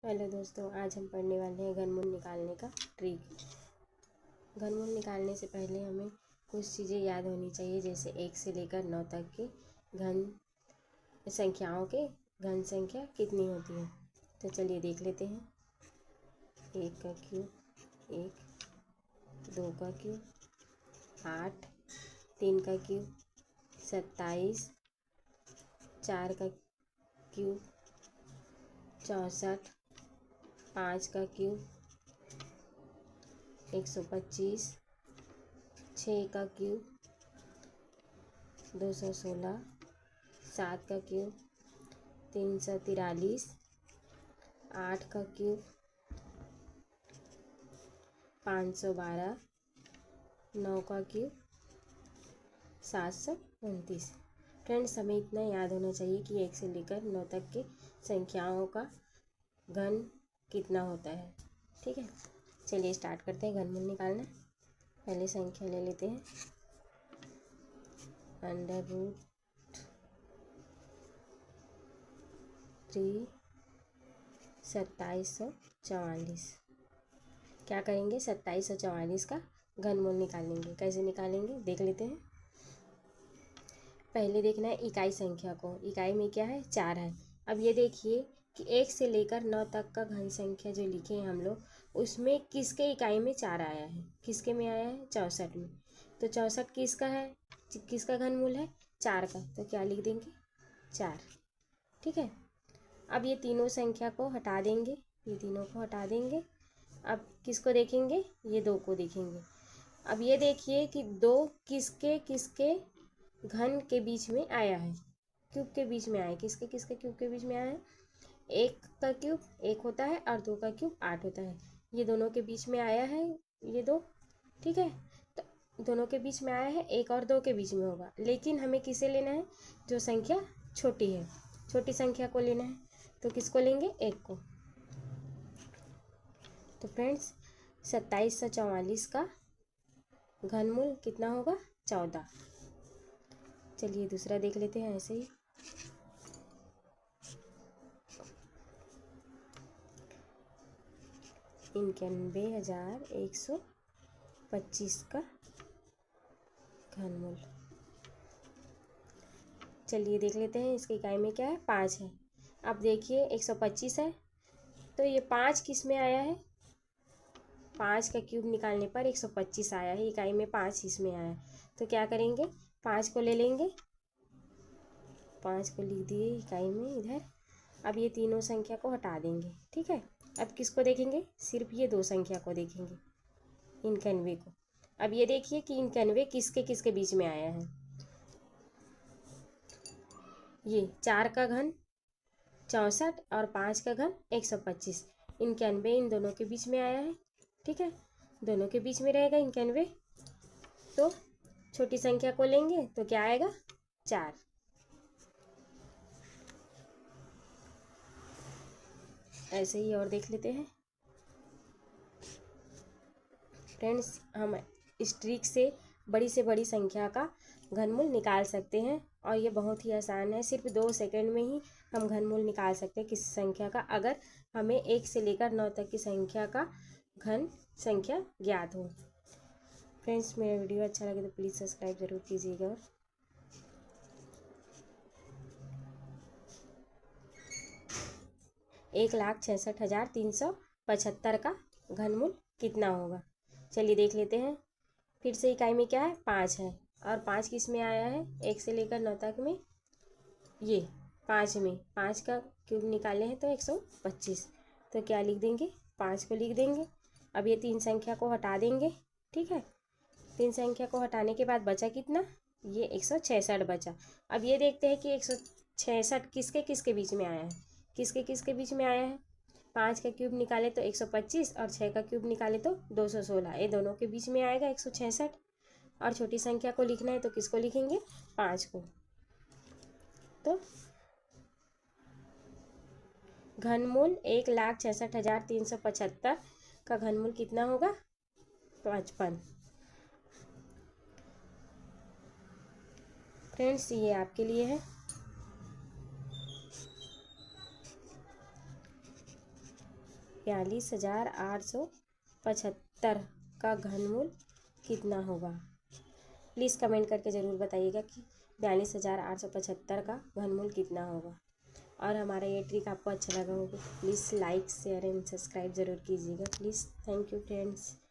Hello दोस्तों, आज हम पढ़ने वाले हैं घनमूल निकालने का ट्रिक। घनमूल निकालने से पहले हमें कुछ चीज़ें याद होनी चाहिए, जैसे 1 से लेकर 9 तक के घन संख्याओं के घन संख्या कितनी होती है। तो चलिए देख लेते हैं। 1 का क्यूब 1, 2 का क्यूब 8, 3 का क्यूब 27, 4 का क्यूब 64, 5 का क्यूब 125, 6 का क्यूब 216, 7 का क्यूब 343, 8 का क्यूब 512, 9 का क्यूब 729। फ्रेंड्स, हमें इतना याद होना चाहिए कि 1 से लेकर 9 तक के संख्याओं का घन कितना होता है। ठीक है, चलिए स्टार्ट करते हैं घनमूल निकालना। पहले संख्या ले लेते हैं √3 2744। क्या करेंगे, 2744 का घनमूल निकालेंगे। कैसे निकालेंगे देख लेते हैं। पहले देखना है इकाई संख्या को। इकाई में क्या है, 4 है। अब ये देखिए कि 1 से लेकर 9 तक का घन संख्या जो लिखे हैं हम लोग, उसमें किसके इकाई में 4 आया है, किसके में आया है, 64 में। तो 64 किसका है, किसका घनमूल है, 4 का। तो क्या लिख देंगे, 4। ठीक है, अब ये तीनों संख्या को हटा देंगे, ये तीनों को हटा देंगे। अब किसको देखेंगे, ये 2 को देखेंगे। अब ये देखिए कि 2 किसके किसके घन के बीच में आया है, क्यूब के बीच में आया है। किसके किसके क्यूब के बीच में आया है, 1 का क्यूब 1 होता है और 2 का क्यूब 8 होता है। ये दोनों के बीच में आया है, ये 2। ठीक है, तो दोनों के बीच में आया है, 1 और 2 के बीच में होगा। लेकिन हमें किसे लेना है, जो संख्या छोटी है, छोटी संख्या को लेना है। तो किसको लेंगे, 1 को। तो फ्रेंड्स, 2744 का घनमूल कितना होगा, 14। चलिए दूसरा देख लेते हैं ऐसे ही। इक्यानवे 125 का घनमूल। चलिए देख लेते हैं, इसकी इकाई में क्या है, 5 है। अब देखिए 125 है, तो ये 5 किस में आया है, 5 का क्यूब निकालने पर 125 आया है। इकाई में 5 इसमें आया है। तो क्या करेंगे, 5 को ले लेंगे, 5 को लिख दिए इकाई में इधर। अब ये तीनों संख्या को हटा देंगे। ठीक है, अब किसको देखेंगे, सिर्फ ये 2 संख्या को देखेंगे, 91 को। अब ये देखिए कि 91 किसके किसके बीच में आया है। ये 4 का घन 64 और 5 का घन 125। 91 इन दोनों के बीच में आया है। ठीक है, दोनों के बीच में रहेगा 91। तो छोटी संख्या को लेंगे तो क्या आएगा, 4। ऐसे ही और देख लेते हैं। फ्रेंड्स, हम इस ट्रिक से बड़ी संख्या का घनमूल निकाल सकते हैं, और ये बहुत ही आसान है। सिर्फ 2 सेकंड में ही हम घनमूल निकाल सकते हैं किसी संख्या का, अगर हमें 1 से लेकर 9 तक की संख्या का घन संख्या ज्ञात हो। फ्रेंड्स, मेरा वीडियो अच्छा लगे तो प्लीज़ सब्सक्राइब ज़रूर कीजिएगा। और 1,66,375 का घनमूल कितना होगा। चलिए देख लेते हैं। फिर से इकाई में क्या है, 5 है, और 5 किस में आया है, 1 से लेकर 9 तक में। ये 5 में 5 का क्यूब निकाले हैं तो 125। तो क्या लिख देंगे, 5 को लिख देंगे। अब ये 3 संख्या को हटा देंगे। ठीक है, 3 संख्या को हटाने के बाद बचा कितना, ये 166 बचा। अब ये देखते हैं कि 166 किसके किसके बीच में आया है, किसके किसके बीच में आया है। 5 का क्यूब निकाले तो 125 और 6 का क्यूब निकाले तो 216। ये दोनों के बीच में आएगा 166। और छोटी संख्या को लिखना है तो किसको लिखेंगे, 5 को। तो घनमूल 1,66,375 का घनमूल कितना होगा, 55। फ्रेंड्स, ये आपके लिए है। 42,875 का घनमूल कितना होगा। प्लीज़ कमेंट करके ज़रूर बताइएगा कि 42,875 का घनमूल कितना होगा। और हमारा ये ट्रिक आपको अच्छा लगा होगा, please like share and subscribe ज़रूर कीजिएगा प्लीज़। Thank you friends.